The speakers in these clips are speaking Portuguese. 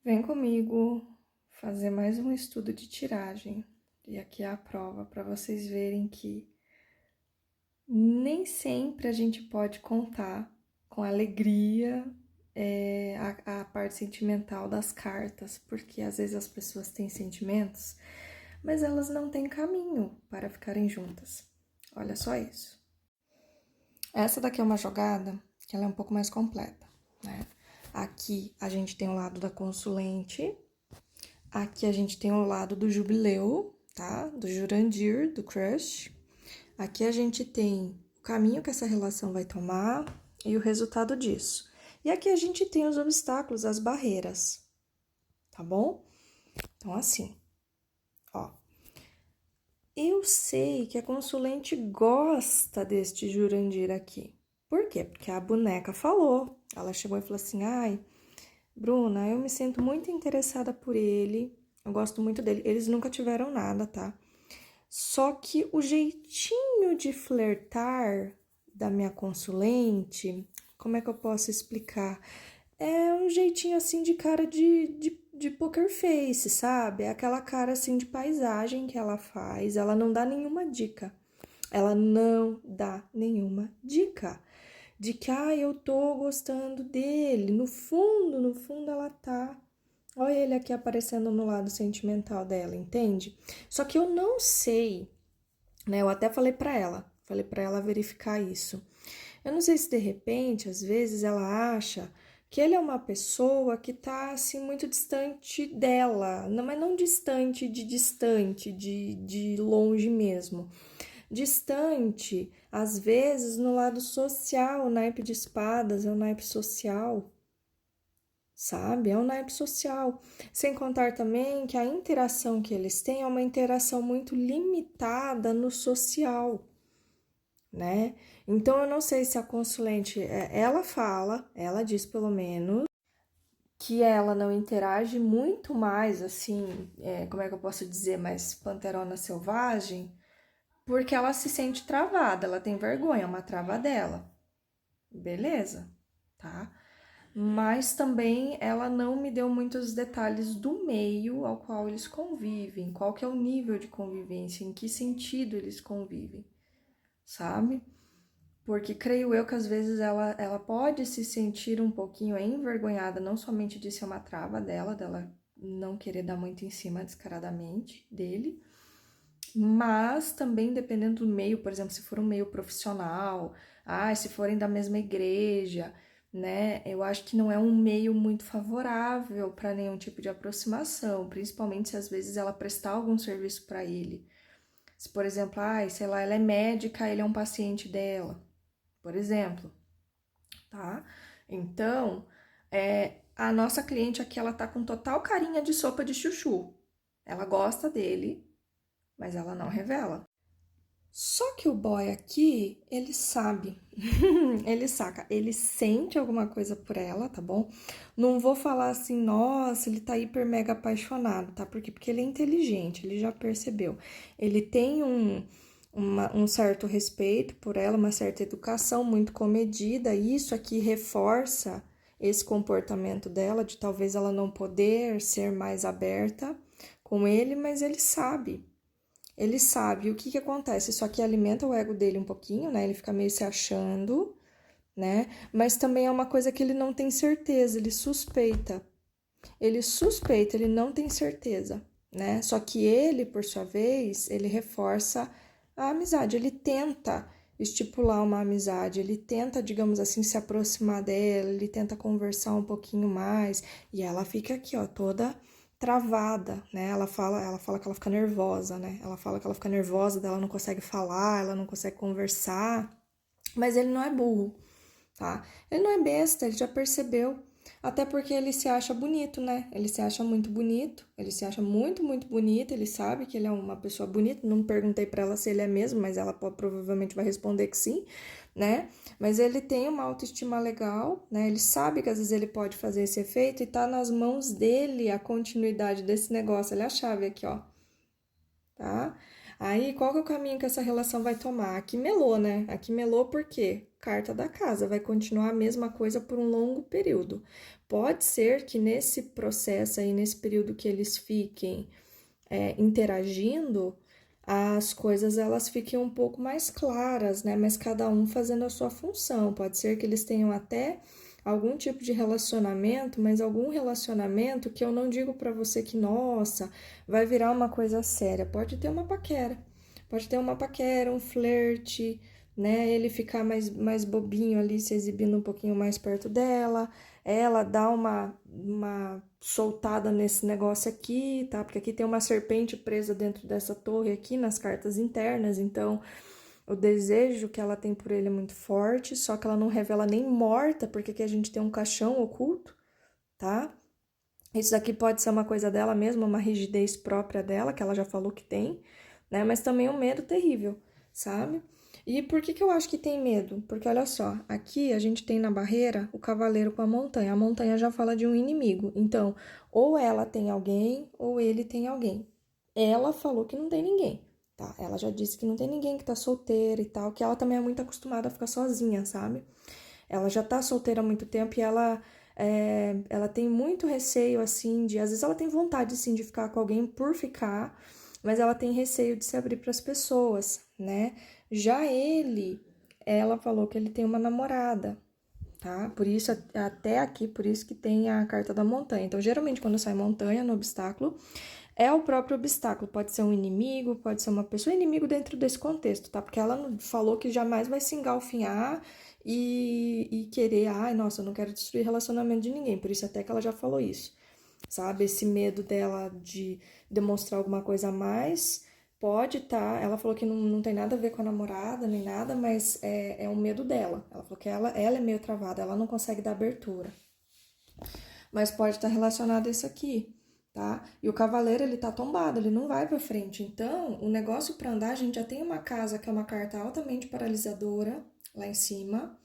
Vem comigo fazer mais um estudo de tiragem. E aqui é a prova para vocês verem que nem sempre a gente pode contar com a alegria, a parte sentimental das cartas, porque às vezes as pessoas têm sentimentos, mas elas não têm caminho para ficarem juntas. Olha só isso. Essa daqui é uma jogada que ela é um pouco mais completa, né? Aqui a gente tem o lado da consulente. Aqui a gente tem o lado do jubileu, tá? Do Jurandir, do crush. Aqui a gente tem o caminho que essa relação vai tomar e o resultado disso. E aqui a gente tem os obstáculos, as barreiras, tá bom? Então, assim, ó. Eu sei que a consulente gosta deste Jurandir aqui. Por quê? Porque a boneca falou. Ela chegou e falou assim, ai, Bruna, eu me sinto muito interessada por ele, eu gosto muito dele. Eles nunca tiveram nada, tá? Só que o jeitinho de flertar da minha consulente, como é que eu posso explicar? É um jeitinho assim de cara de poker face, sabe? É aquela cara assim de paisagem que ela faz. Ela não dá nenhuma dica. Ela não dá nenhuma dica de que, eu tô gostando dele. No fundo ela tá. Olha ele aqui aparecendo no lado sentimental dela, entende? Só que eu não sei, né? Eu até falei pra ela verificar isso. Eu não sei se de repente, às vezes, ela acha que ele é uma pessoa que tá assim muito distante dela, não, mas não distante de distante, de longe mesmo. Distante, às vezes, no lado social, o naipe de espadas é um naipe social, sabe? É um naipe social. Sem contar também que a interação que eles têm é uma interação muito limitada no social, né? Então, eu não sei se a consulente, ela diz pelo menos, que ela não interage muito mais, assim, como é que eu posso dizer, mais panterona selvagem, porque ela se sente travada, ela tem vergonha, é uma trava dela. Beleza, tá? Mas também ela não me deu muitos detalhes do meio ao qual eles convivem, qual que é o nível de convivência, em que sentido eles convivem, sabe? Porque creio eu que às vezes ela pode se sentir um pouquinho envergonhada, não somente de ser uma trava dela não querer dar muito em cima descaradamente dele, mas também dependendo do meio, por exemplo, se for um meio profissional, se forem da mesma igreja, né? Eu acho que não é um meio muito favorável para nenhum tipo de aproximação, principalmente se às vezes ela prestar algum serviço para ele. Se, por exemplo, sei lá, ela é médica, ele é um paciente dela, por exemplo, tá? Então, a nossa cliente aqui, ela tá com total carinha de sopa de chuchu. Ela gosta dele, mas ela não revela. Só que o boy aqui, ele sabe, ele saca, ele sente alguma coisa por ela, tá bom? Não vou falar assim, nossa, ele tá hiper mega apaixonado, tá? Por quê? Porque ele é inteligente, ele já percebeu. Ele tem um certo respeito por ela, uma certa educação muito comedida, e isso aqui reforça esse comportamento dela, de talvez ela não poder ser mais aberta com ele, mas ele sabe. Ele sabe o que que acontece. Isso aqui alimenta o ego dele um pouquinho, né? Ele fica meio se achando, né? Mas também é uma coisa que ele não tem certeza, ele suspeita. Ele suspeita, ele não tem certeza, né? Só que ele, por sua vez, ele reforça a amizade, ele tenta estipular uma amizade, ele tenta, digamos assim, se aproximar dela, ele tenta conversar um pouquinho mais, e ela fica aqui, ó, toda travada, né? Ela fala que ela fica nervosa, né? Ela fala que ela fica nervosa, ela não consegue falar, ela não consegue conversar, mas ele não é burro, tá? Ele não é besta, ele já percebeu. Até porque ele se acha bonito, né? Ele se acha muito bonito, ele se acha muito, muito bonito, ele sabe que ele é uma pessoa bonita. Não perguntei pra ela se ele é mesmo, mas ela provavelmente vai responder que sim, né? Mas ele tem uma autoestima legal, né? Ele sabe que às vezes ele pode fazer esse efeito e tá nas mãos dele a continuidade desse negócio. Olha a chave aqui, ó, tá? Aí, qual que é o caminho que essa relação vai tomar? Aqui melou, né? Aqui melou por quê? Carta da casa, vai continuar a mesma coisa por um longo período. Pode ser que nesse processo aí, nesse período que eles fiquem interagindo, as coisas elas fiquem um pouco mais claras, né? Mas cada um fazendo a sua função. Pode ser que eles tenham até algum tipo de relacionamento, mas algum relacionamento que eu não digo para você que, nossa, vai virar uma coisa séria. Pode ter uma paquera. Pode ter uma paquera, um flerte, né? Ele ficar mais bobinho ali, se exibindo um pouquinho mais perto dela, ela dá uma soltada nesse negócio aqui, tá? Porque aqui tem uma serpente presa dentro dessa torre aqui nas cartas internas, então o desejo que ela tem por ele é muito forte, só que ela não revela nem morta, porque aqui a gente tem um caixão oculto, tá? Isso daqui pode ser uma coisa dela mesma, uma rigidez própria dela, que ela já falou que tem, né? Mas também um medo terrível, sabe? E por que eu acho que tem medo? Porque olha só, aqui a gente tem na barreira o cavaleiro com a montanha. A montanha já fala de um inimigo. Então, ou ela tem alguém, ou ele tem alguém. Ela falou que não tem ninguém, tá? Ela já disse que não tem ninguém, que tá solteira e tal, que ela também é muito acostumada a ficar sozinha, sabe? Ela já tá solteira há muito tempo e ela tem muito receio, assim, às vezes ela tem vontade, sim, de ficar com alguém por ficar, mas ela tem receio de se abrir para as pessoas, né? Já ele, ela falou que ele tem uma namorada, tá? Por isso, até aqui, por isso que tem a carta da montanha. Então, geralmente, quando sai montanha no obstáculo, é o próprio obstáculo. Pode ser um inimigo, pode ser uma pessoa inimigo dentro desse contexto, tá? Porque ela falou que jamais vai se engalfinhar e querer, ai, nossa, eu não quero destruir relacionamento de ninguém. Por isso até que ela já falou isso, sabe? Esse medo dela de demonstrar alguma coisa a mais pode tá. Ela falou que não tem nada a ver com a namorada nem nada, mas é um medo dela. Ela falou que ela é meio travada, ela não consegue dar abertura. Mas pode estar relacionado a isso aqui, tá? E o cavaleiro, ele tá tombado, ele não vai pra frente. Então, o negócio para andar, a gente já tem uma casa que é uma carta altamente paralisadora lá em cima,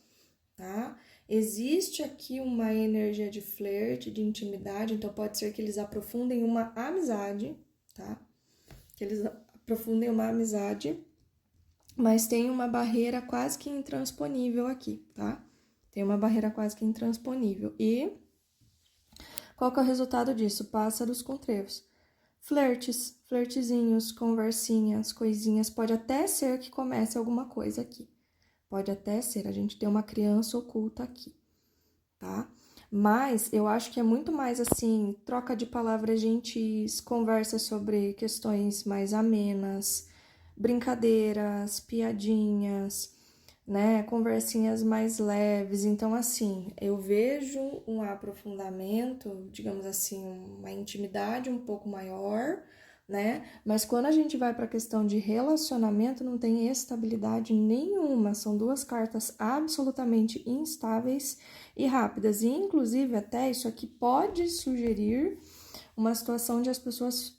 tá? Existe aqui uma energia de flerte, de intimidade, então pode ser que eles aprofundem uma amizade, tá? Que eles aprofundem uma amizade, mas tem uma barreira quase que intransponível aqui, tá? Tem uma barreira quase que intransponível. E qual que é o resultado disso? Pássaros com trevos. Flertes, flertezinhos, conversinhas, coisinhas. Pode até ser que comece alguma coisa aqui. Pode até ser, a gente tem uma criança oculta aqui, tá? Mas eu acho que é muito mais assim, troca de palavras gentis, conversa sobre questões mais amenas, brincadeiras, piadinhas, né? Conversinhas mais leves. Então, assim, eu vejo um aprofundamento, digamos assim, uma intimidade um pouco maior, né? Mas quando a gente vai para a questão de relacionamento, não tem estabilidade nenhuma. São duas cartas absolutamente instáveis e rápidas. E, inclusive, até isso aqui pode sugerir uma situação onde as pessoas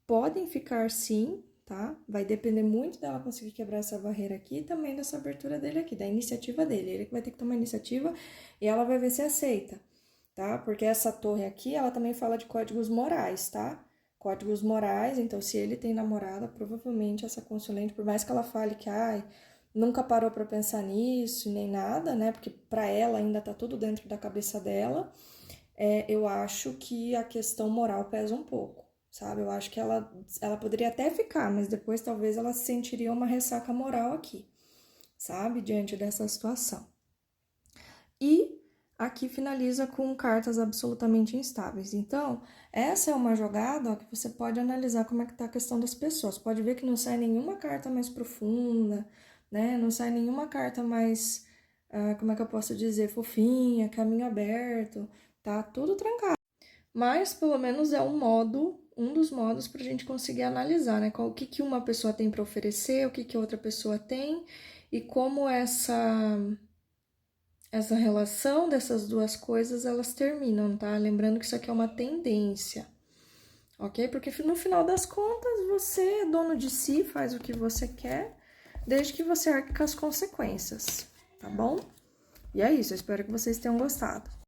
podem ficar sim, tá? Vai depender muito dela conseguir quebrar essa barreira aqui e também dessa abertura dele aqui, da iniciativa dele. Ele que vai ter que tomar iniciativa e ela vai ver se aceita, tá? Porque essa torre aqui, ela também fala de códigos morais, tá? Códigos morais, então se ele tem namorada, provavelmente essa consulente, por mais que ela fale que, ai, nunca parou para pensar nisso, nem nada, né? Porque para ela ainda tá tudo dentro da cabeça dela, eu acho que a questão moral pesa um pouco, sabe? Eu acho que ela poderia até ficar, mas depois talvez ela sentiria uma ressaca moral aqui, sabe? Diante dessa situação. E aqui finaliza com cartas absolutamente instáveis. Então, essa é uma jogada, ó, que você pode analisar como é que tá a questão das pessoas. Pode ver que não sai nenhuma carta mais profunda, né? Não sai nenhuma carta mais, como é que eu posso dizer, fofinha, caminho aberto, tá tudo trancado. Mas, pelo menos, é um dos modos para a gente conseguir analisar, né? O que uma pessoa tem para oferecer, o que outra pessoa tem e como essa relação dessas duas coisas, elas terminam, tá? Lembrando que isso aqui é uma tendência, ok? Porque no final das contas, você é dono de si, faz o que você quer, desde que você arque com as consequências, tá bom? E é isso, eu espero que vocês tenham gostado.